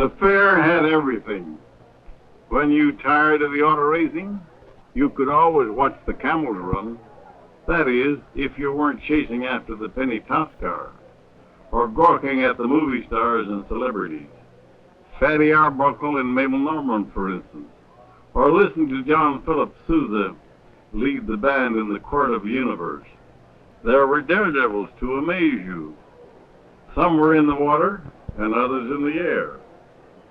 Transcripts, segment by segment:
The fair had everything. When you tired of the auto racing, you could always watch the camels run. That is, if you weren't chasing after the penny top car, or gawking at the movie stars and celebrities. Fatty Arbuckle and Mabel Normand, for instance, or listening to John Philip Sousa lead the band in the Court of the Universe. There were daredevils to amaze you. Some were in the water and others in the air.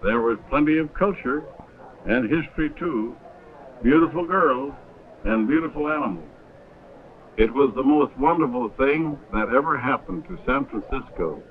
There was plenty of culture and history too, beautiful girls and beautiful animals. It was the most wonderful thing that ever happened to San Francisco.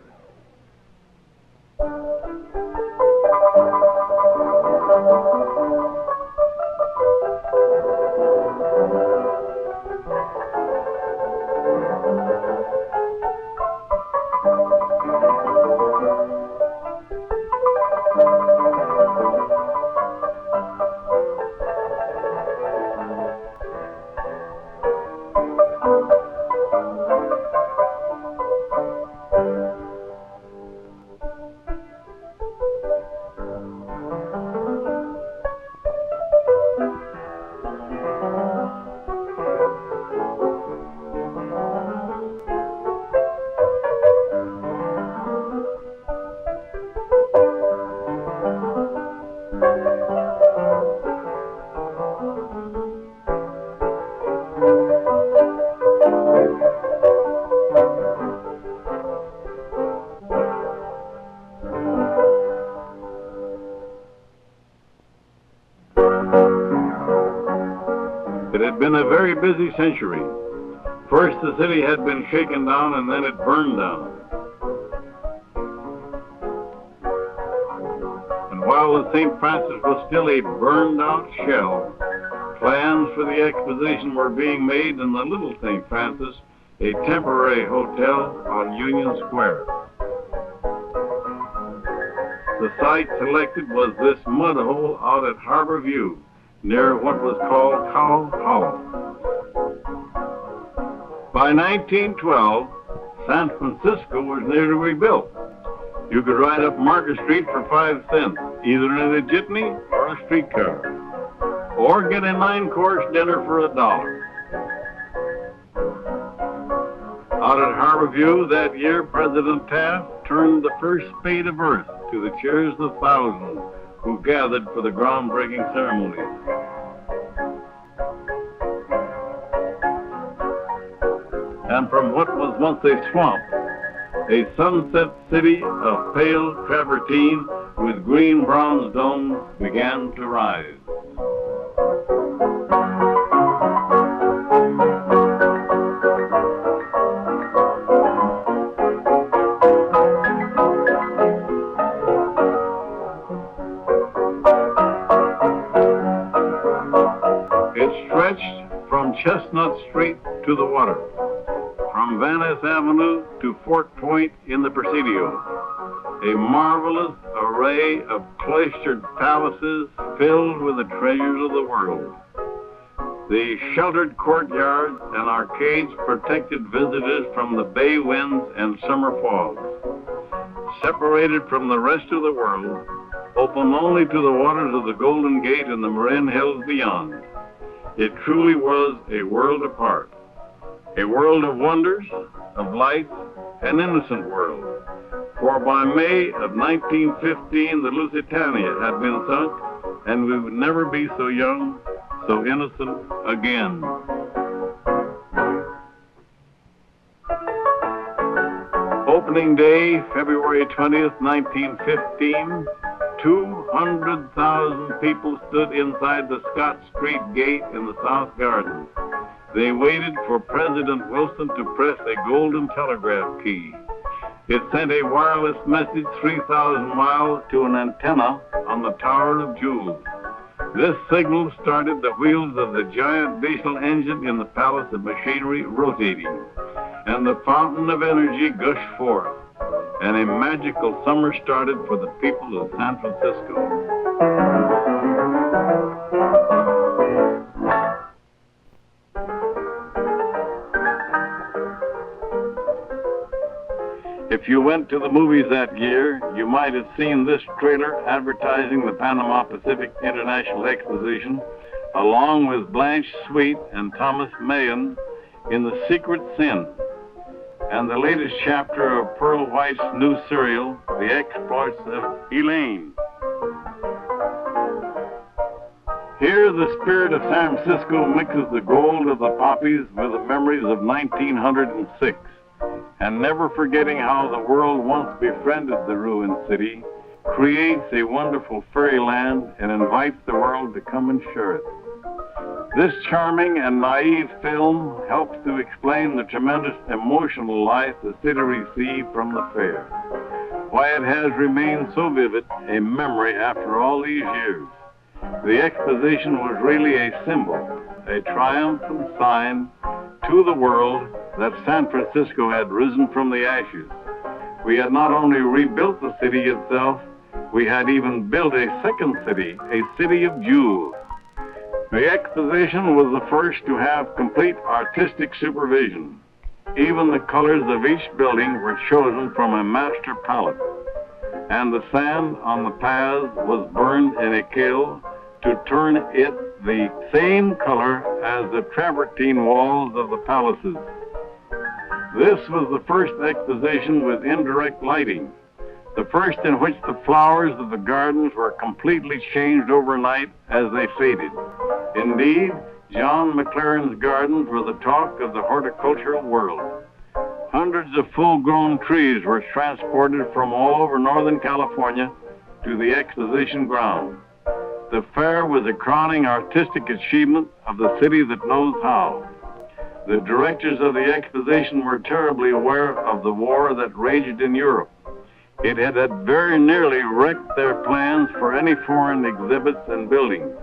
It had been a very busy century. First the city had been shaken down and then it burned down. And while the St. Francis was still a burned out shell, plans for the exposition were being made in the Little St. Francis, a temporary hotel on Union Square. The site selected was this mud hole out at Harbor View, near what was called Cow Hollow. By 1912, San Francisco was nearly rebuilt. You could ride up Market Street for 5 cents, either in a jitney or a streetcar, or get a 9-course dinner for $1. Out at Harbor View that year, President Taft turned the first spade of earth to the cheers of thousands who gathered for the groundbreaking ceremonies. And from what was once a swamp, a sunset city of pale travertine with green bronze domes began to rise. It stretched from Chestnut Street to the water, from Van Ness Avenue to Fort Point in the Presidio, a marvelous array of cloistered palaces filled with the treasures of the world. The sheltered courtyards and arcades protected visitors from the bay winds and summer fogs. Separated from the rest of the world, open only to the waters of the Golden Gate and the Marin Hills beyond. It truly was a world apart. A world of wonders, of lights, an innocent world. For by May of 1915, the Lusitania had been sunk, and we would never be so young, so innocent again. Opening day, February 20th, 1915, 200,000 people stood inside the Scott Street Gate in the South Garden. They waited for President Wilson to press a golden telegraph key. It sent a wireless message 3,000 miles to an antenna on the Tower of Jewels. This signal started the wheels of the giant diesel engine in the Palace of Machinery rotating, and the fountain of energy gushed forth, and a magical summer started for the people of San Francisco. If If you went to the movies that year, you might have seen this trailer advertising the Panama Pacific International Exposition, along with Blanche Sweet and Thomas Mahan in The Secret Sin, and the latest chapter of Pearl White's new serial, The Exploits of Elaine. Here, the spirit of San Francisco mixes the gold of the poppies with the memories of 1906, and never forgetting how the world once befriended the ruined city, creates a wonderful fairyland and invites the world to come and share it. This charming and naive film helps to explain the tremendous emotional life the city received from the fair, why it has remained so vivid a memory after all these years. The exposition was really a symbol, a triumphant sign to the world that San Francisco had risen from the ashes. We had not only rebuilt the city itself, we had even built a second city, a city of jewels. The exposition was the first to have complete artistic supervision. Even the colors of each building were chosen from a master palette, and the sand on the paths was burned in a kiln to turn it the same color as the travertine walls of the palaces. This was the first exposition with indirect lighting, the first in which the flowers of the gardens were completely changed overnight as they faded. Indeed, John McLaren's gardens were the talk of the horticultural world. Hundreds of full-grown trees were transported from all over Northern California to the exposition ground. The fair was a crowning artistic achievement of the city that knows how. The directors of the exposition were terribly aware of the war that raged in Europe. It had very nearly wrecked their plans for any foreign exhibits and buildings.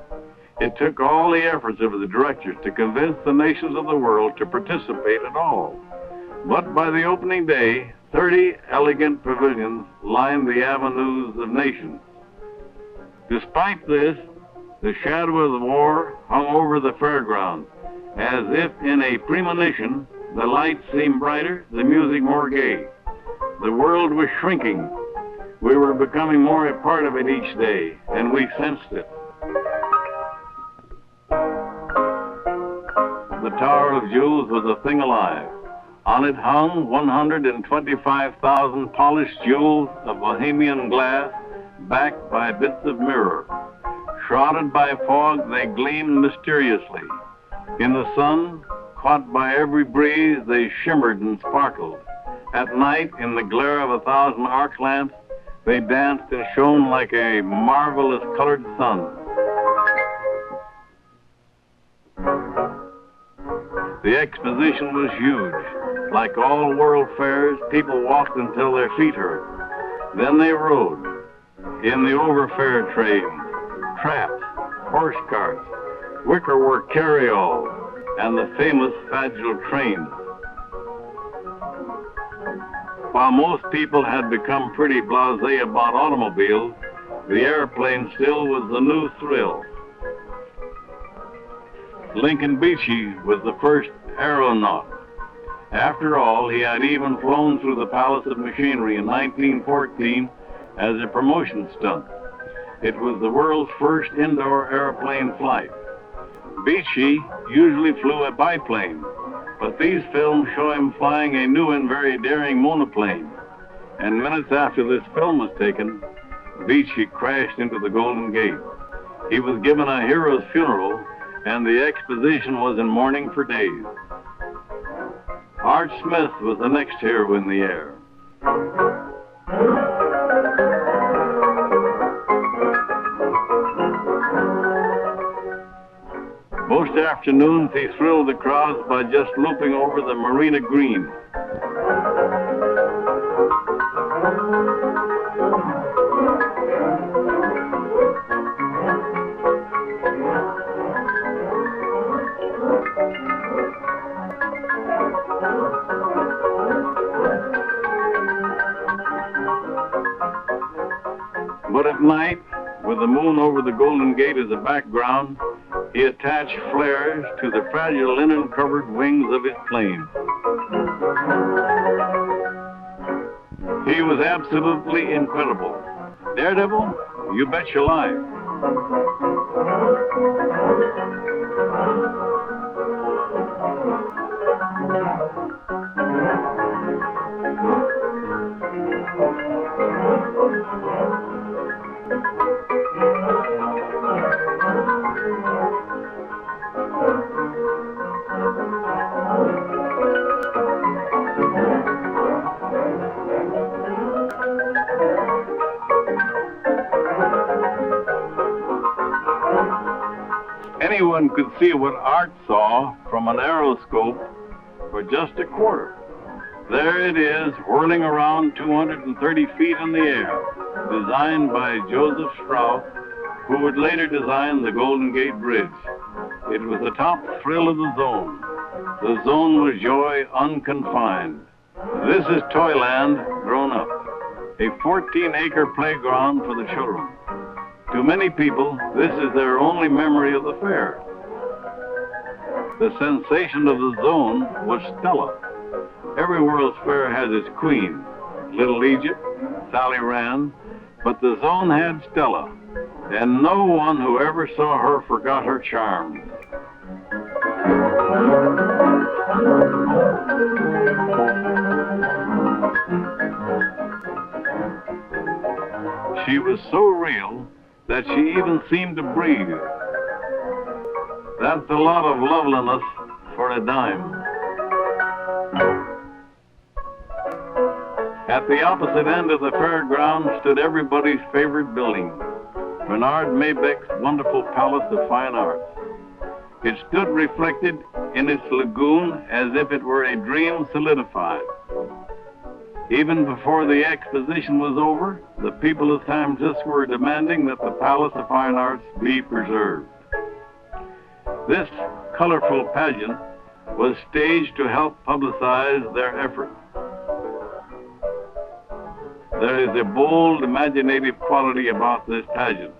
It took all the efforts of the directors to convince the nations of the world to participate at all. But by the opening day, 30 elegant pavilions lined the avenues of nations. Despite this, the shadow of the war hung over the fairgrounds, as if in a premonition. The lights seemed brighter, the music more gay. The world was shrinking. We were becoming more a part of it each day, and we sensed it. The Tower of Jewels was a thing alive. On it hung 125,000 polished jewels of Bohemian glass, backed by bits of mirror. Shrouded by fog, they gleamed mysteriously. In the sun, caught by every breeze, they shimmered and sparkled. At night, in the glare of 1,000 arc lamps, they danced and shone like a marvelous colored sun. The exposition was huge. Like all world fairs, people walked until their feet hurt. Then they rode. In the overfair trains, traps, horse carts, wickerwork carryalls, and the famous Fagel trains. While most people had become pretty blasé about automobiles, the airplane still was the new thrill. Lincoln Beachey was the first aeronaut. After all, he had even flown through the Palace of Machinery in 1914 as a promotion stunt. It was the world's first indoor airplane flight. Beachey usually flew a biplane, but these films show him flying a new and very daring monoplane. And minutes after this film was taken, Beachey crashed into the Golden Gate. He was given a hero's funeral, and the exposition was in mourning for days. Art Smith was the next hero in the air. Most afternoons, he thrilled the crowds by just looping over the Marina Green. But at night, with the moon over the Golden Gate as a background, he attached flares to the fragile linen-covered wings of his plane. He was absolutely incredible. Daredevil? You bet your life. Anyone could see what Art saw from an aeroscope for just a quarter. There it is, whirling around 230 feet in the air, designed by Joseph Strauss, who would later design the Golden Gate Bridge. It was the top thrill of the zone. The zone was joy unconfined. This is Toyland grown up, a 14-acre playground for the children. To many people, this is their only memory of the fair. The sensation of the zone was Stella. Every World's Fair has its queen, Little Egypt, Sally Rand, but the zone had Stella, and no one who ever saw her forgot her charms. She was so real that she even seemed to breathe. That's a lot of loveliness for a dime. At the opposite end of the fairground stood everybody's favorite building, Bernard Maybeck's wonderful Palace of Fine Arts. It stood reflected in its lagoon as if it were a dream solidified. Even before the exposition was over, the people of San Francisco were demanding that the Palace of Fine Arts be preserved. This colorful pageant was staged to help publicize their efforts. There is a bold, imaginative quality about this pageant.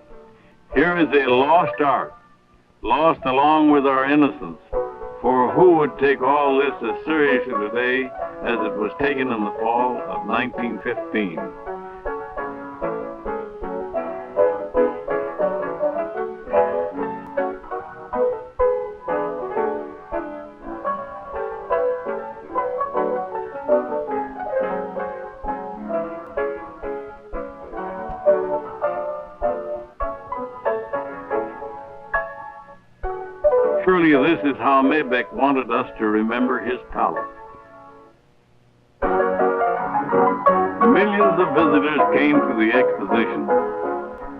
Here is a lost art, lost along with our innocence, for who would take all this as seriously today as it was taken in the fall of 1915? Surely this is how Maybeck wanted us to remember his palace. Millions of visitors came to the exposition.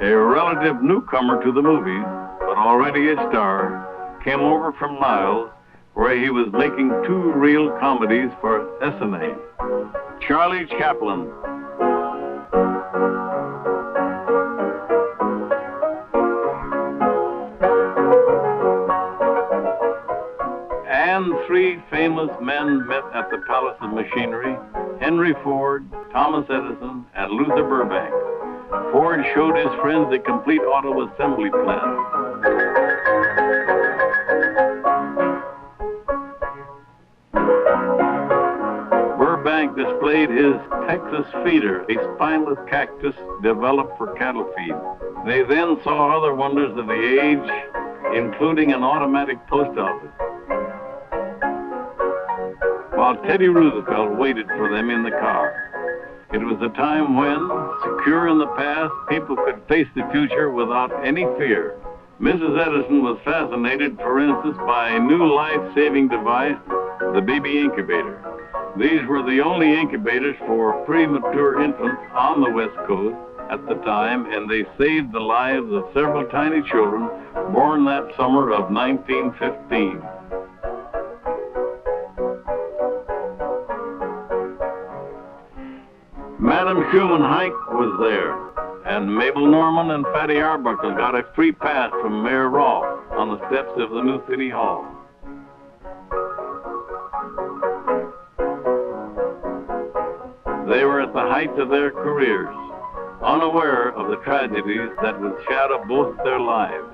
A relative newcomer to the movies, but already a star, came over from Niles, where he was making 2 real comedies for SNA. Charlie Chaplin. And 3 famous men met at the Palace of Machinery: Henry Ford, Thomas Edison, and Luther Burbank. Ford showed his friends a complete auto assembly plant. Burbank displayed his Texas feeder, a spineless cactus developed for cattle feed. They then saw other wonders of the age, including an automatic post office, while Teddy Roosevelt waited for them in the car. It was a time when, secure in the past, people could face the future without any fear. Mrs. Edison was fascinated, for instance, by a new life-saving device, the baby incubator. These were the only incubators for premature infants on the West Coast at the time, and they saved the lives of several tiny children born that summer of 1915. Madam Schumann Hike was there, and Mabel Norman and Fatty Arbuckle got a free pass from Mayor Rolfe on the steps of the new City Hall. They were at the height of their careers, unaware of the tragedies that would shadow both their lives.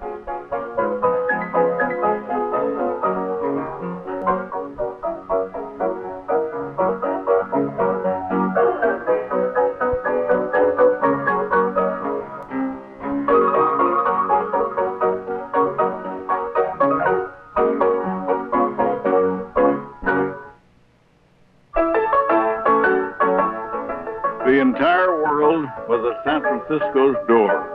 was at San Francisco's door.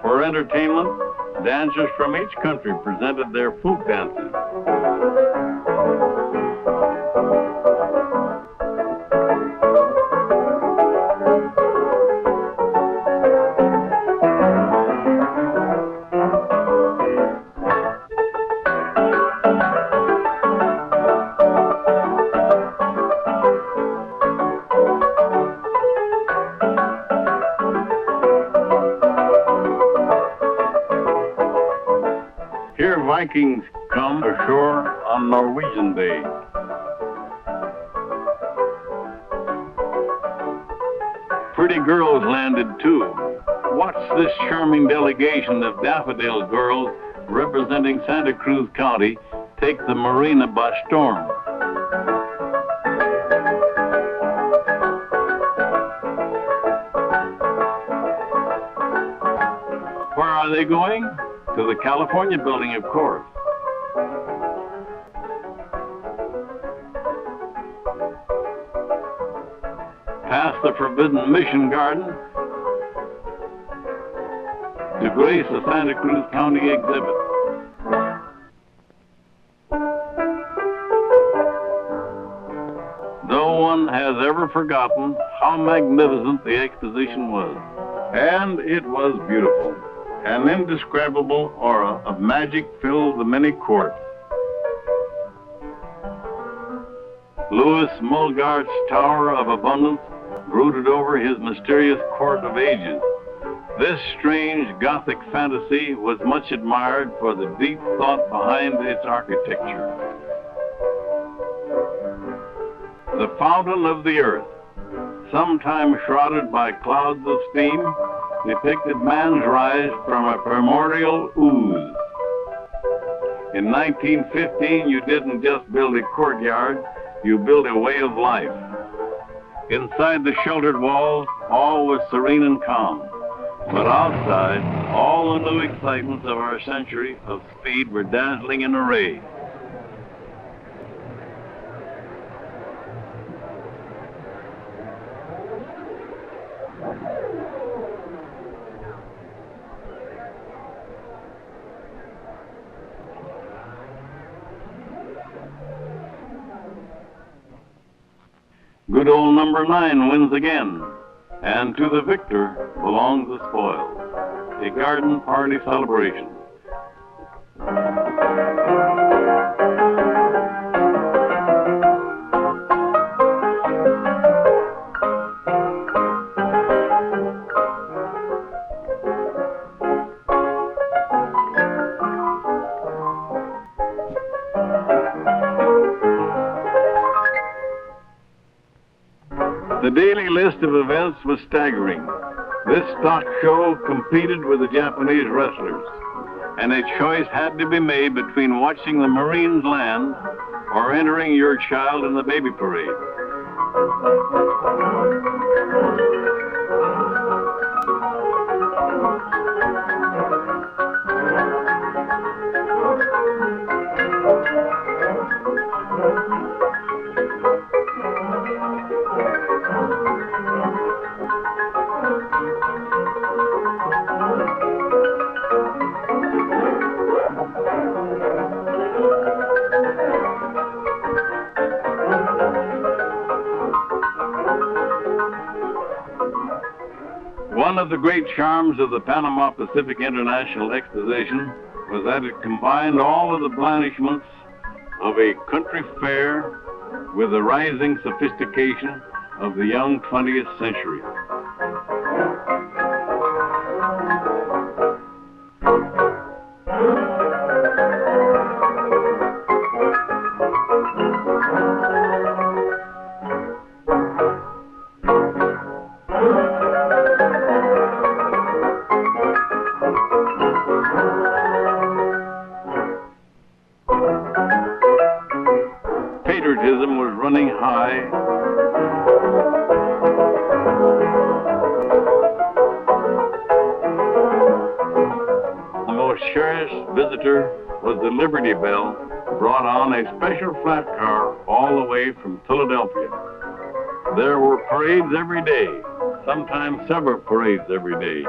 For entertainment, dancers from each country presented their folk dances. Here Vikings come ashore on Norwegian Day. Pretty girls landed too. Watch this charming delegation of daffodil girls representing Santa Cruz County take the marina by storm. Where are they going? To the California building, of course. Past the Forbidden Mission Garden to grace the Santa Cruz County exhibit. No one has ever forgotten how magnificent the exposition was. And it was beautiful. An indescribable aura of magic filled the many courts. Louis Mulgart's Tower of Abundance brooded over his mysterious court of ages. This strange Gothic fantasy was much admired for the deep thought behind its architecture. The fountain of the earth, sometime shrouded by clouds of steam, depicted man's rise from a primordial ooze. In 1915, you didn't just build a courtyard, you built a way of life. Inside the sheltered walls, all was serene and calm. But outside, all the new excitements of our century of speed were dazzling in array. Good old number 9 wins again, and to the victor belongs the spoils. A garden party celebration. The daily list of events was staggering. This stock show competed with the Japanese wrestlers, and a choice had to be made between watching the Marines land or entering your child in the baby parade. One of the great charms of the Panama Pacific International Exposition was that it combined all of the blandishments of a country fair with the rising sophistication of the young 20th century. by. The most cherished visitor was the Liberty Bell, brought on a special flat car all the way from Philadelphia. There were parades every day, sometimes several parades every day.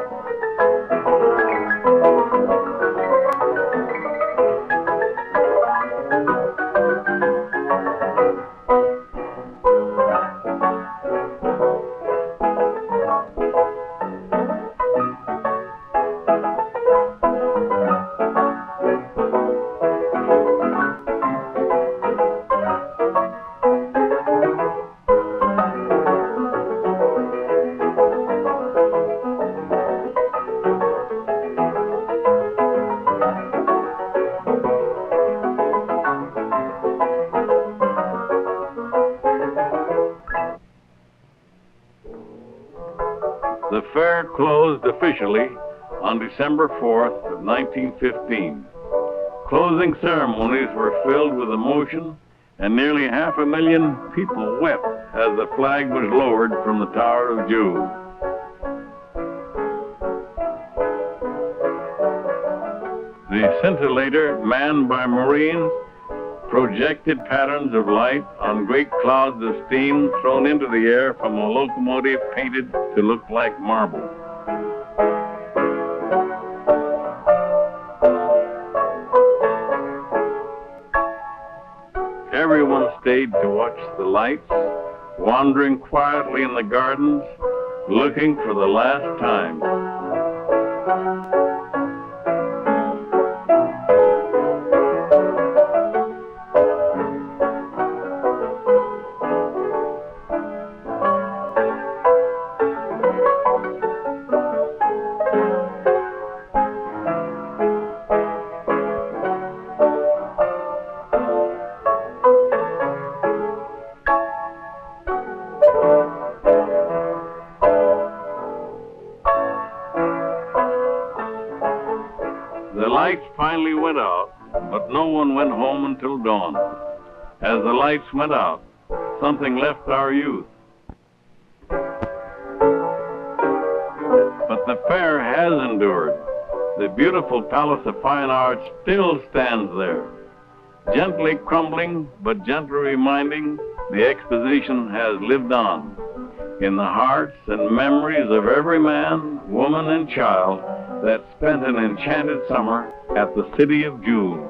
The fair closed officially on December 4th of 1915. Closing ceremonies were filled with emotion, and nearly 500,000 people wept as the flag was lowered from the Tower of Jewel. The scintillator, manned by Marines, projected patterns of light on great clouds of steam thrown into the air from a locomotive painted to look like marble. Everyone stayed to watch the lights, wandering quietly in the gardens, looking for the last time. The lights finally went out, but no one went home until dawn. As the lights went out, something left our youth. But the fair has endured. The beautiful Palace of Fine Arts still stands there, gently crumbling, but gently reminding the exposition has lived on in the hearts and memories of every man, woman, and child that spent an enchanted summer at the City of Jewels.